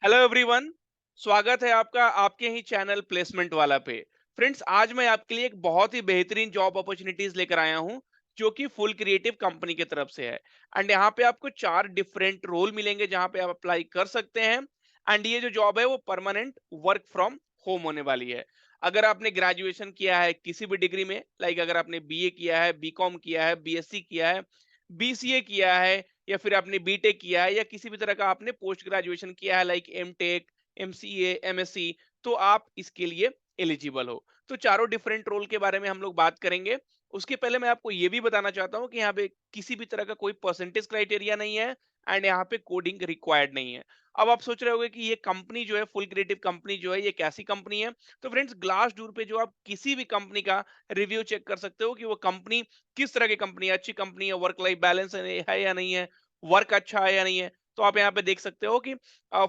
Hello everyone. स्वागत है आपका आपके ही चैनल प्लेसमेंट वाला पे। फ्रेंड्स, आज मैं आपके लिए एक बहुत ही बेहतरीन जॉब अपॉर्चुनिटीज लेकर आया हूं जो कि फुल क्रिएटिव कंपनी की तरफ से है। एंड यहाँ पे आपको 4 डिफरेंट रोल मिलेंगे जहाँ पे आप अप्लाई कर सकते हैं। एंड ये जो जॉब है वो परमानेंट वर्क फ्रॉम होम होने वाली है। अगर आपने ग्रेजुएशन किया है किसी भी डिग्री में, लाइक अगर आपने बीए किया है, बीकॉम किया है, बीएससी किया है, बीसीए किया है, या फिर आपने बीटेक किया है, या किसी भी तरह का आपने पोस्ट ग्रेजुएशन किया है लाइक एमटेक, एमसीए, एमएससी, तो आप इसके लिए एलिजिबल हो। तो चारों डिफरेंट रोल के बारे में हम लोग बात करेंगे। उसके पहले मैं आपको ये भी बताना चाहता हूँ कि यहाँ पे किसी भी तरह का कोई परसेंटेज क्राइटेरिया नहीं है एंड यहाँ पे कोडिंग रिक्वायर्ड नहीं है। अब आप सोच रहे होंगे कि ये कंपनी जो है, फुल क्रिएटिव कंपनी जो है, ये कैसी कंपनी है। तो फ्रेंड्स, ग्लास डोर पे जो आप किसी भी कंपनी का रिव्यू चेक कर सकते हो कि वो कंपनी किस तरह की कंपनी है, अच्छी कंपनी है, वर्क लाइफ बैलेंस है या नहीं है, वर्क अच्छा है या नहीं है। तो आप यहाँ पे देख सकते हो कि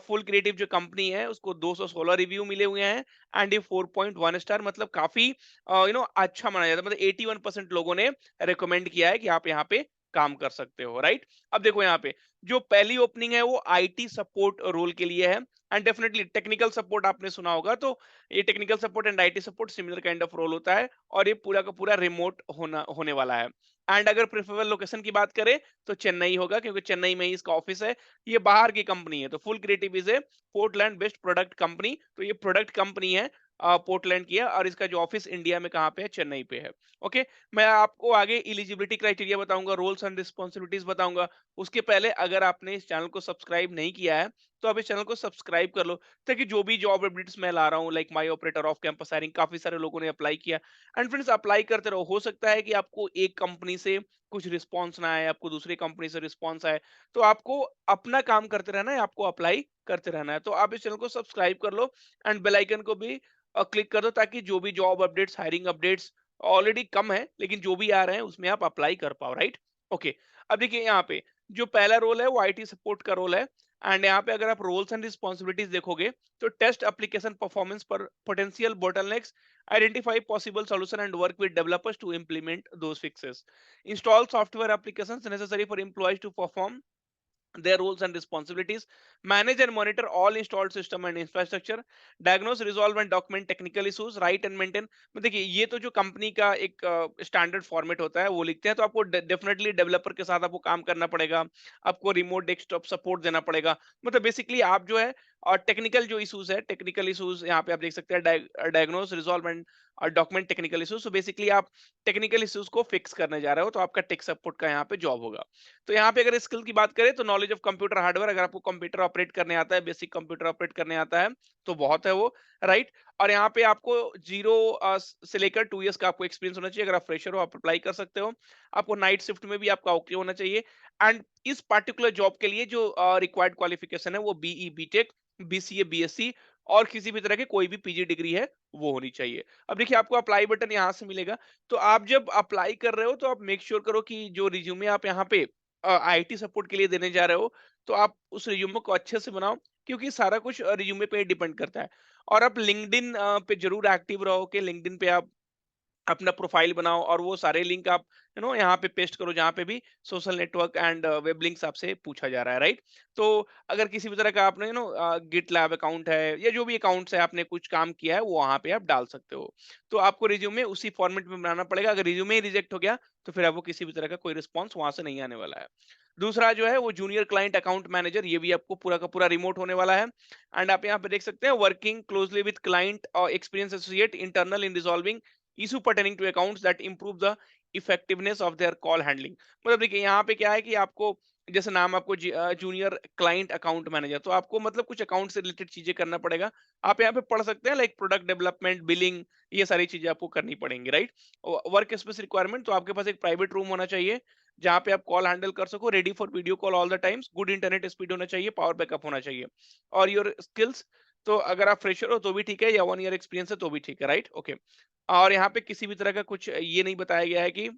फुल क्रिएटिव जो कंपनी है उसको 216 रिव्यू मिले हुए हैं एंड ये 4.1 स्टार, मतलब काफी अच्छा माना जाता है। मतलब 81% लोगों ने रिकमेंड किया है कि आप यहाँ पे काम कर सकते हो, राइट। अब देखो यहाँ पे जो पहली ओपनिंग है वो आईटी सपोर्ट रोल के लिए है। एंड डेफिनेटली टेक्निकल सपोर्ट आपने सुना होगा, तो ये technical support and IT support similar kind of role होता है और ये पूरा का पूरा रिमोट होने वाला है। एंड अगर प्रेफरेबल लोकेशन की बात करें तो चेन्नई होगा, क्योंकि चेन्नई में ही इसका ऑफिस है। ये बाहर की कंपनी है, तो full creative is a Portland based product company. तो ये प्रोडक्ट कंपनी है, पोर्टलैंड की है, और इसका जो ऑफिस इंडिया में कहाँ पे है, चेन्नई पे है। ओके, मैं आपको आगे इलिजिबिलिटी क्राइटेरिया बताऊंगा, रोल्स एंड रिस्पॉन्सिबिलिटीज बताऊंगा। उसके पहले अगर आपने इस चैनल को सब्सक्राइब नहीं किया है तो आप इस चैनल को सब्सक्राइब कर लो, ताकि जो भी जॉब अपडेट्स मैं ला रहा हूँ, like my operator off campus hiring, काफी सारे लोगों ने अप्लाई किया। एंड फ्रेंड्स, अप्लाई करते रहो। हो सकता है कि आपको एक कंपनी से कुछ रिस्पॉन्स ना आए, आपको दूसरी कंपनी से रिस्पॉन्स आए, तो आपको अपना काम करते रहना है, आपको अप्लाई करते रहना है। तो आप इस चैनल को सब्सक्राइब कर लो एंड बेल आइकन को भी क्लिक कर दो, ताकि जो भी job updates, hiring updates already come है लेकिन जो भी आ रहे हैं उसमें आप अप्लाई कर पाओ, राइट। ओके, अब देखिए यहाँ पे जो पहला रोल है वो आईटी सपोर्ट का रोल है। एंड यहाँ पे अगर आप रोल्स एंड रिस्पॉन्सिबिलिटीज देखोगे तो टेस्ट एप्लीकेशन परफॉर्मेंस पर potential bottlenecks, identify possible solution and work with developers to implement those fixes, install software applications necessary for employees to perform their roles and responsibilities, manage and monitor all installed system and infrastructure, diagnose, resolve and document technical issues, write and maintain। देखिए, ये तो जो company का एक standard format होता है वो लिखते हैं, तो आपको डेफिनेटली डेवलपर के साथ आपको काम करना पड़ेगा, आपको रिमोट डेस्कटॉप सपोर्ट देना पड़ेगा। मतलब बेसिकली आप जो है, और टेक्निकल जो इश्यूज है, टेक्निकल इश्यूज यहाँ पे आप देख सकते हैं, diagnose, resolve and document technical issues. तो बेसिकली आप टेक्निकल इश्यूज को फिक्स करने जा रहे हो, तो आपका टेक सपोर्ट का यहाँ पे जॉब होगा। तो यहाँ पे अगर स्किल की बात करें तो नॉलेज ऑफ कंप्यूटर हार्डवेयर, अगर आपको कंप्यूटर ऑपरेट करने आता है, बेसिक कंप्यूटर ऑपरेट करने आता है, तो बहुत है वो, राइट। और यहाँ पे आपको 0 से लेकर 2 इयर्स का आपको एक्सपीरियंस होना चाहिए। अगर आप फ्रेशर हो आप अप्लाई कर सकते हो। आपको नाइट शिफ्ट में भी आपका ओके होना चाहिए। एंड इस पर्टिकुलर जॉब के लिए जो रिक्वायर्ड क्वालिफिकेशन है वो बीई, बीटेक, बीसीए, बीएससी और किसी भी तरह की कोई भी पीजी डिग्री है वो होनी चाहिए। अब देखिए, आपको अप्लाई बटन यहाँ से मिलेगा। तो आप जब अप्लाई कर रहे हो तो आप मेक श्योर करो कि जो रिज्यूमे आप यहाँ पे आईटी सपोर्ट के लिए देने जा रहे हो, तो आप उस रिज्यूमे को अच्छे से बनाओ, क्योंकि सारा कुछ रिज्यूमे पे डिपेंड करता है। और आप लिंक्डइन पे जरूर एक्टिव रहो, कि लिंक्डइन पे आप अपना प्रोफाइल बनाओ और वो सारे लिंक आप यहाँ पे पेस्ट करो जहाँ पे भी social network and web links आपसे पूछा जा रहा है, राइट। तो अगर किसी भी तरह का आपने गिट लैब अकाउंट है या जो भी अकाउंट्स है, आपने कुछ काम किया है, वो वहाँ पे आप डाल सकते हो। तो आपको रिज्यूमे उसी फॉर्मेट में बनाना पड़ेगा। अगर रिज्यूमे रिजेक्ट हो गया तो फिर आपको किसी भी तरह का कोई रिस्पॉन्स वहां से नहीं आने वाला है। दूसरा जो है वो जूनियर क्लाइंट अकाउंट मैनेजर, ये भी आपको पूरा का पूरा रिमोट होने वाला है। एंड आप यहाँ पे देख सकते हैं, वर्किंग क्लोजली विद क्लाइंट और experience associate internal in resolving issue pertaining to accounts that improve the effectiveness of their call handling। मतलब देखिए, यहाँ पे क्या है कि आपको, जैसे नाम आपको जूनियर क्लाइंट अकाउंट मैनेजर, तो आपको मतलब कुछ अकाउंट से रिलेटेड चीजें करना पड़ेगा। आप यहाँ पे पढ़ सकते हैं, लाइक प्रोडक्ट डेवलपमेंट, बिलिंग, ये सारी चीजें आपको करनी पड़ेंगी, राइट। वर्क स्पेस रिक्वायरमेंट, तो आपके पास एक प्राइवेट रूम होना चाहिए जहाँ पे आप कॉल हैंडल कर सको, ready for video call all the times, good internet speed होना चाहिए, पावर बैकअप होना चाहिए। और योर स्किल्स, तो अगर आप फ्रेशर हो तो भी ठीक है, या 1 ईयर एक्सपीरियंस है तो भी ठीक है, राइट। ओके। और यहाँ पे किसी भी तरह का कुछ ये नहीं बताया गया है कि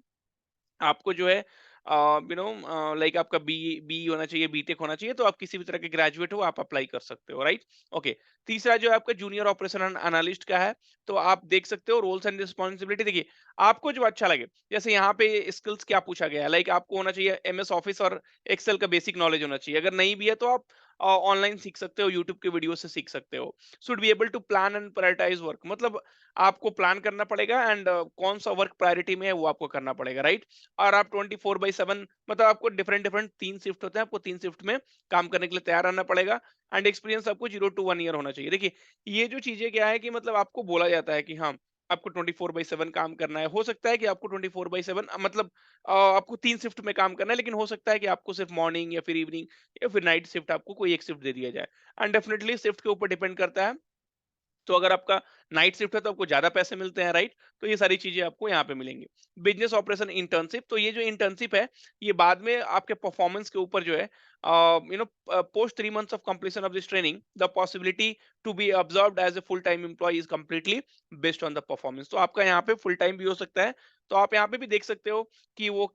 आपको जो है लाइक आपका बी बी होना चाहिए, बीटेक होना चाहिए। तो आप किसी भी तरह के ग्रेजुएट हो आप अप्लाई कर सकते हो, राइट। ओके। तीसरा जो है आपका जूनियर ऑपरेशन एनालिस्ट का है। तो आप देख सकते हो रोल्स एंड रिस्पॉन्सिबिलिटी। देखिए, आपको जो अच्छा लगे, जैसे यहाँ पे स्किल्स क्या पूछा गया है, लाइक आपको होना चाहिए एमएस ऑफिस और एक्सेल का बेसिक नॉलेज होना चाहिए। अगर नहीं भी है तो आप ऑनलाइन सीख सकते हो, यूट्यूब के वीडियो से सीख सकते हो। Should be able to plan and prioritise work, मतलब आपको प्लान करना पड़ेगा एंड कौन सा वर्क प्रायोरिटी में है वो आपको करना पड़ेगा, राइट? और आप 24/7, मतलब आपको डिफरेंट डिफरेंट 3 शिफ्ट होते हैं, आपको 3 शिफ्ट में काम करने के लिए तैयार रहना पड़ेगा। एंड एक्सपीरियंस आपको 0 to 1 ईयर होना चाहिए। देखिए, ये जो चीजें क्या है कि मतलब आपको बोला जाता है कि हाँ, आपको 24/7 काम करना है। हो सकता है कि आपको 24/7 मतलब आपको 3 शिफ्ट में काम करना है, लेकिन हो सकता है कि आपको सिर्फ मॉर्निंग या फिर इवनिंग या फिर नाइट शिफ्ट आपको कोई एक शिफ्ट दे दिया जाए। एंड डेफिनेटली शिफ्ट के ऊपर डिपेंड करता है। तो अगर आपका नाइट शिफ्ट है तो आपको ज्यादा पैसे मिलते हैं, राइट? तो ये सारी चीजें आपको यहाँ पे मिलेंगी। बिजनेस ऑपरेशन इंटर्नशिप, तो ये जो इंटर्नशिप है, ये बाद में आपके परफॉर्मेंस के ऊपर जो है, post 3 months of completion of this training, the possibility to be observed as a full time employee is completely based on the performance. तो आपका यहाँ पे फुल टाइम भी हो सकता है। तो आप यहाँ पे भी देख सकते हो कि वो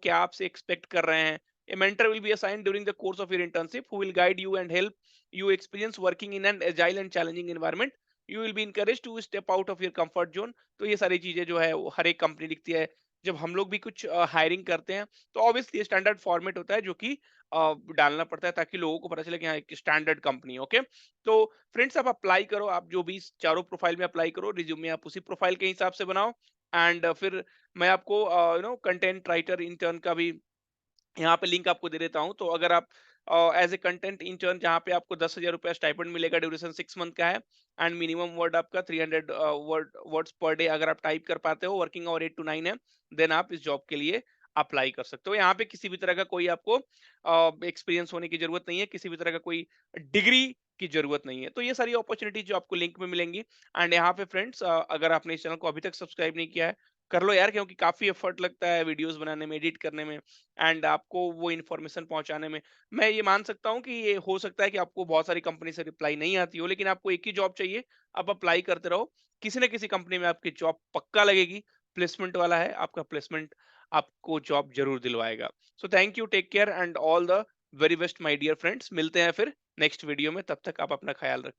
क्या आपसे एक्सपेक्ट कर रहे हैं। A mentor will be assigned during the course of your internship who will guide you and help you experience working in an agile and challenging environment. You will be encouraged to step out of your comfort zone. तो ये सारी चीजें जो है वो हर एक company लिखती है। जब हम लोग भी कुछ हायरिंग करते हैं तो ऑब्वियसली स्टैंडर्ड फॉर्मेट होता है जो कि डालना पड़ता है ताकि लोगों को पता चले कि हाँ, एक स्टैंडर्ड कंपनी है। ओके, तो फ्रेंड्स आप अप्लाई करो, आप जो भी इस चारों प्रोफाइल में अप्लाई करो, रिज्यूमे आप उसी प्रोफाइल के हिसाब से बनाओ। एंड फिर मैं आपको कंटेंट राइटर इंटर्न का भी यहाँ पे लिंक आपको दे देता हूँ। तो अगर आप एज ए कंटेंट इंटर्न, जहाँ पे आपको 10,000 रुपया स्टाइपेंड मिलेगा, ड्यूरेशन 6 मंथ का है एंड मिनिमम वर्ड आपका 300 वर्ड्स पर डे अगर आप टाइप कर पाते हो, वर्किंग आवर 8 to 9 है, देन आप इस जॉब के लिए अप्लाई कर सकते हो। यहाँ पे किसी भी तरह का कोई आपको एक्सपीरियंस होने की जरूरत नहीं है, किसी भी तरह का कोई डिग्री की जरूरत नहीं है। तो ये सारी अपॉर्चुनिटी जो आपको लिंक में मिलेंगी। एंड यहाँ पे फ्रेंड्स, अगर आपने इस चैनल को अभी तक सब्सक्राइब नहीं किया है, कर लो यार, क्योंकि काफी एफर्ट लगता है वीडियोस बनाने में, एडिट करने में एंड आपको वो इन्फॉर्मेशन पहुंचाने में। मैं ये मान सकता हूँ कि ये हो सकता है कि आपको बहुत सारी कंपनी से रिप्लाई नहीं आती हो, लेकिन आपको एक ही जॉब चाहिए, आप अप्लाई करते रहो, किसी न किसी कंपनी में आपकी जॉब पक्का लगेगी। प्लेसमेंट वाला है, आपका प्लेसमेंट आपको जॉब जरूर दिलवाएगा। So thank you, take care and all the very best my dear friends. मिलते हैं फिर नेक्स्ट वीडियो में, तब तक आप अपना ख्याल रखें।